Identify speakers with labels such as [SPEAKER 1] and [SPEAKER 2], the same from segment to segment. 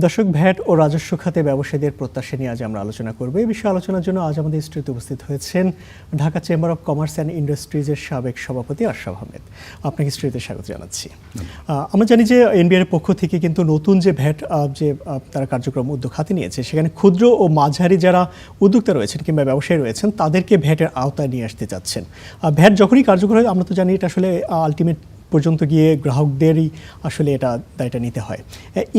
[SPEAKER 1] দর্শক, ভ্যাট ও রাজস্ব খাতে ব্যবসায়ীদের প্রত্যাশা নিয়ে আজ আমরা আলোচনা করব। এই বিষয়ে আলোচনার জন্য আজ আমাদের স্টুডিওতে উপস্থিত হয়েছেন Dhaka chamber of commerce and ইন্ডাস্ট্রিজের সাবেক সভাপতি আশরাফ আহমেদ। আপনাকে স্টুডিওতে স্বাগত জানাচ্ছি। আমরা জানি যে এনবিআর পক্ষ থেকে কিন্তু নতুন যে ভ্যাট যে তারা কার্যক্রম উদ্যোগ হাতে নিয়েছে, সেখানে ক্ষুদ্র ও মাঝারি যারা উদ্যোক্তা রয়েছেন কিংবা ব্যবসায়ী রয়েছেন তাদেরকে ভ্যাটের আওতায় নিয়ে আসতে চাচ্ছেন। ভ্যাট যখনই কার্যকর হয়, আমরা তো জানি এটা আসলে আলটিমেট পর্যন্ত গিয়ে গ্রাহকদেরই আসলে এটা দায়টা নিতে হয়।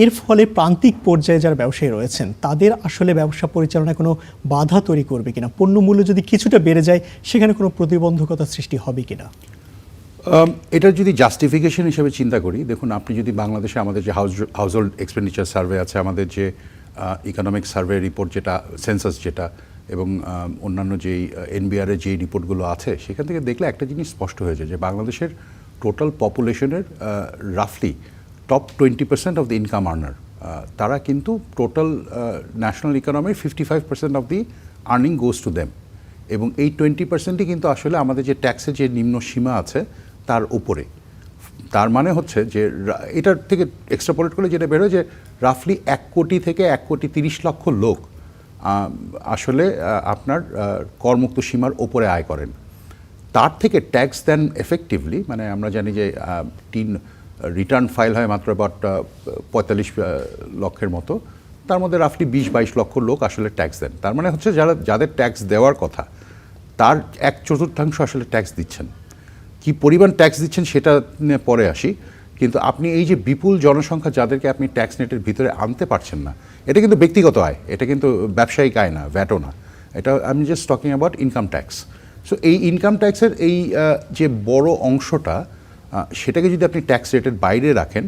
[SPEAKER 1] এর ফলে প্রান্তিক পর্যায়ে যারা ব্যবসায়ী রয়েছেন তাদের আসলে ব্যবসা পরিচালনায় কোনো বাধা তৈরি করবে কিনা, পণ্য মূল্য যদি কিছুটা বেড়ে যায় সেখানে কোনো প্রতিবন্ধকতা সৃষ্টি হবে কিনা?
[SPEAKER 2] এটা যদি জাস্টিফিকেশন হিসেবে চিন্তা করি, দেখুন, আপনি যদি বাংলাদেশে আমাদের যে হাউসহোল্ড এক্সপেন্ডিচার সার্ভে আছে, আমাদের যে ইকোনমিক সার্ভে রিপোর্ট যেটা, সেন্সাস যেটা, এবং অন্যান্য যেই এনবিআরের যে রিপোর্টগুলো আছে, সেখান থেকে দেখলে একটা জিনিস স্পষ্ট হয়ে যায় যে বাংলাদেশের টোটাল পপুলেশনের রাফলি top 20% of the income earner, তারা কিন্তু টোটাল ন্যাশনাল ইকোনমির 55% of the earning goes to them, এবং এই 20%ই কিন্তু আসলে আমাদের যে ট্যাক্সের যে নিম্ন সীমা আছে তার উপরে। তার মানে হচ্ছে যে এটার থেকে এক্সট্রাপোলেট করলে যেটা বেরোয় যে রাফলি 1 কোটি থেকে 1 কোটি 30 লক্ষ লোক আসলে আপনার করমুক্ত সীমার ওপরে আয় করেন। তার থেকে ট্যাক্স দেন এফেক্টিভলি, মানে আমরা জানি যে রিটার্ন ফাইল হয় মাত্র অ্যাবাউট 45 লক্ষের মতো, তার মধ্যে রাফলি 20-22 লক্ষ লোক আসলে ট্যাক্স দেন। তার মানে হচ্ছে যাদের ট্যাক্স দেওয়ার কথা তার 1/4 আসলে ট্যাক্স দিচ্ছেন। কি পরিমাণ ট্যাক্স দিচ্ছেন সেটা নিয়ে পরে আসি, কিন্তু আপনি এই যে বিপুল জনসংখ্যা যাদেরকে আপনি ট্যাক্স নেটের ভিতরে আনতে পারছেন না, এটা কিন্তু ব্যক্তিগত আয়, এটা কিন্তু ব্যবসায়িক আয় না, ভ্যাটও না, এটা আমি just talking about income tax. So এই ইনকাম ট্যাক্সের এই যে বড় অংশটা, সেটাকে যদি আপনি ট্যাক্স রেটের বাইরে রাখেন,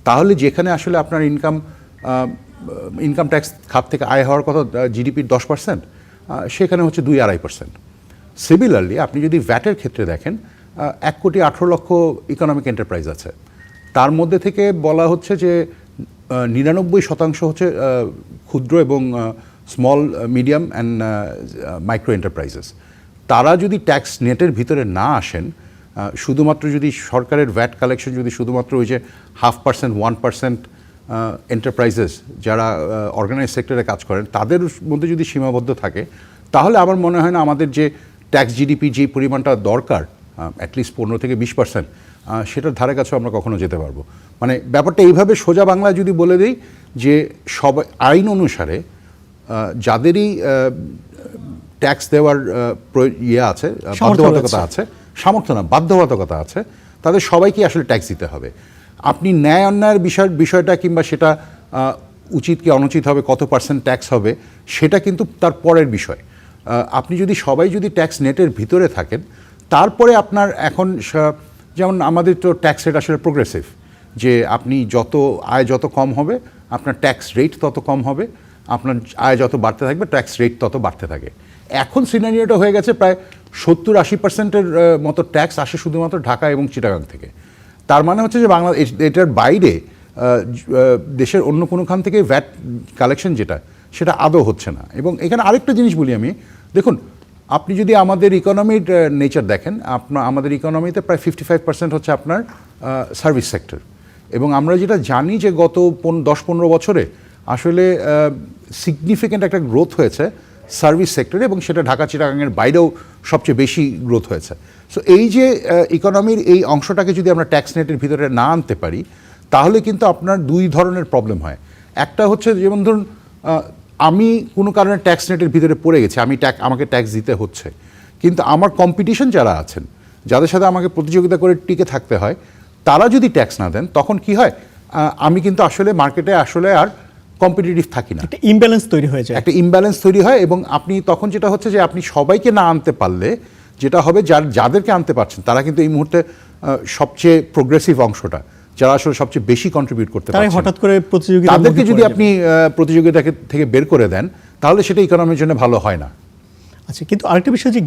[SPEAKER 2] তাহলে যেখানে আসলে আপনার ইনকাম ট্যাক্স খাত থেকে আয় হওয়ার কথা জিডিপির 10%, সেখানে হচ্ছে 2-2.5%। সিমিলারলি আপনি যদি ভ্যাটের ক্ষেত্রে দেখেন, 1,18,00,000 ইকোনমিক এন্টারপ্রাইজ আছে, তার মধ্যে থেকে বলা হচ্ছে যে 99% হচ্ছে ক্ষুদ্র এবং small, medium and micro enterprises. তারা যদি ট্যাক্স নেটের ভিতরে না আসেন, শুধুমাত্র যদি সরকারের ভ্যাট কালেকশন যদি শুধুমাত্র ওই যে 0.5%, 1% এন্টারপ্রাইজেস যারা অর্গানাইজ সেক্টরে কাজ করেন তাদের মধ্যে যদি সীমাবদ্ধ থাকে, তাহলে আমার মনে হয় না আমাদের যে ট্যাক্স জিডিপি যে পরিমাণটা দরকার, অ্যাটলিস্ট 15-20%, সেটার ধারে কাছেও আমরা কখনো যেতে পারবো। মানে ব্যাপারটা এইভাবে সোজা বাংলায় যদি বলে দিই যে সব আইন অনুসারে যাদেরই ট্যাক্স দেওয়ার আছে, বাধ্যবাধকতা আছে, সামর্থ্য না, বাধ্যবাধকতা আছে, তাদের সবাইকে আসলে ট্যাক্স দিতে হবে। আপনি ন্যায় অন্যায়ের বিষয়টা কিংবা সেটা উচিত কি অনুচিত হবে, কত % ট্যাক্স হবে, সেটা কিন্তু তার পরের বিষয়। আপনি যদি সবাই যদি ট্যাক্স নেটের ভিতরে থাকেন, তারপরে আপনার এখন যেমন আমাদের তো ট্যাক্স রেট আসলে প্রোগ্রেসিভ, যে আপনি আয় যত কম হবে আপনার ট্যাক্স রেট তত কম হবে, আপনার আয় যত বাড়তে থাকবে ট্যাক্স রেট তত বাড়তে থাকে। এখন সিনারিওটা হয়ে গেছে প্রায় 70-80%-এর মতো ট্যাক্স আসে শুধুমাত্র ঢাকা এবং চিটাগাং থেকে। তার মানে হচ্ছে যে এটার বাইরে দেশের অন্য কোনোখান থেকে ভ্যাট কালেকশন সেটা আদৌ হচ্ছে না। এবং এখানে আরেকটা জিনিস বলি আমি, দেখুন, আপনি যদি আমাদের ইকোনমির নেচার দেখেন, আমাদের ইকোনমিতে প্রায় 55% হচ্ছে আপনার সার্ভিস সেক্টর, এবং আমরা যেটা জানি যে গত 10-15 বছরে আসলে সিগনিফিক্যান্ট একটা গ্রোথ হয়েছে সার্ভিস সেক্টরে, এবং সেটা ঢাকা চিটাগাংয়ের বাইরেও সবচেয়ে বেশি গ্রোথ হয়েছে। সো এই যে ইকোনমির এই অংশটাকে যদি আমরা ট্যাক্স নেটের ভিতরে না আনতে পারি, তাহলে কিন্তু আপনার 2 ধরনের প্রবলেম হয়। একটা হচ্ছে, যেমন ধরুন, আমি কোনো কারণে ট্যাক্স নেটের ভিতরে পড়ে গেছি, আমাকে ট্যাক্স দিতে হচ্ছে, কিন্তু আমার কম্পিটিশন যারা আছেন, যাদের সাথে আমাকে প্রতিযোগিতা করে টিকে থাকতে হয়, তারা যদি ট্যাক্স না দেন, তখন কি হয়, আমি কিন্তু আসলে মার্কেটে আসলে আর কম্পিটিটিভ থাকি না,
[SPEAKER 1] একটা ইমব্যালেন্স তৈরি হয়ে যায়,
[SPEAKER 2] একটা ইমব্যালেন্স তৈরি হয়। এবং আপনি তখন যেটা হচ্ছে যে আপনি সবাইকে না আনতে পারলে যেটা হবে, যাদেরকে আনতে পারছেন তারা কিন্তু এই মুহূর্তে সবচেয়ে প্রোগ্রেসিভ অংশটা, যারা আসলে সবচেয়ে বেশি কন্ট্রিবিউট করতে পারছেন,
[SPEAKER 1] হঠাৎ করে
[SPEAKER 2] তাদেরকে যদি আপনি প্রতিযোগিতা থেকে বের করে দেন, তাহলে সেটা ইকোনমির জন্য ভালো হয় না।
[SPEAKER 1] আচ্ছা, কিন্তু আরেকটা বিষয় যে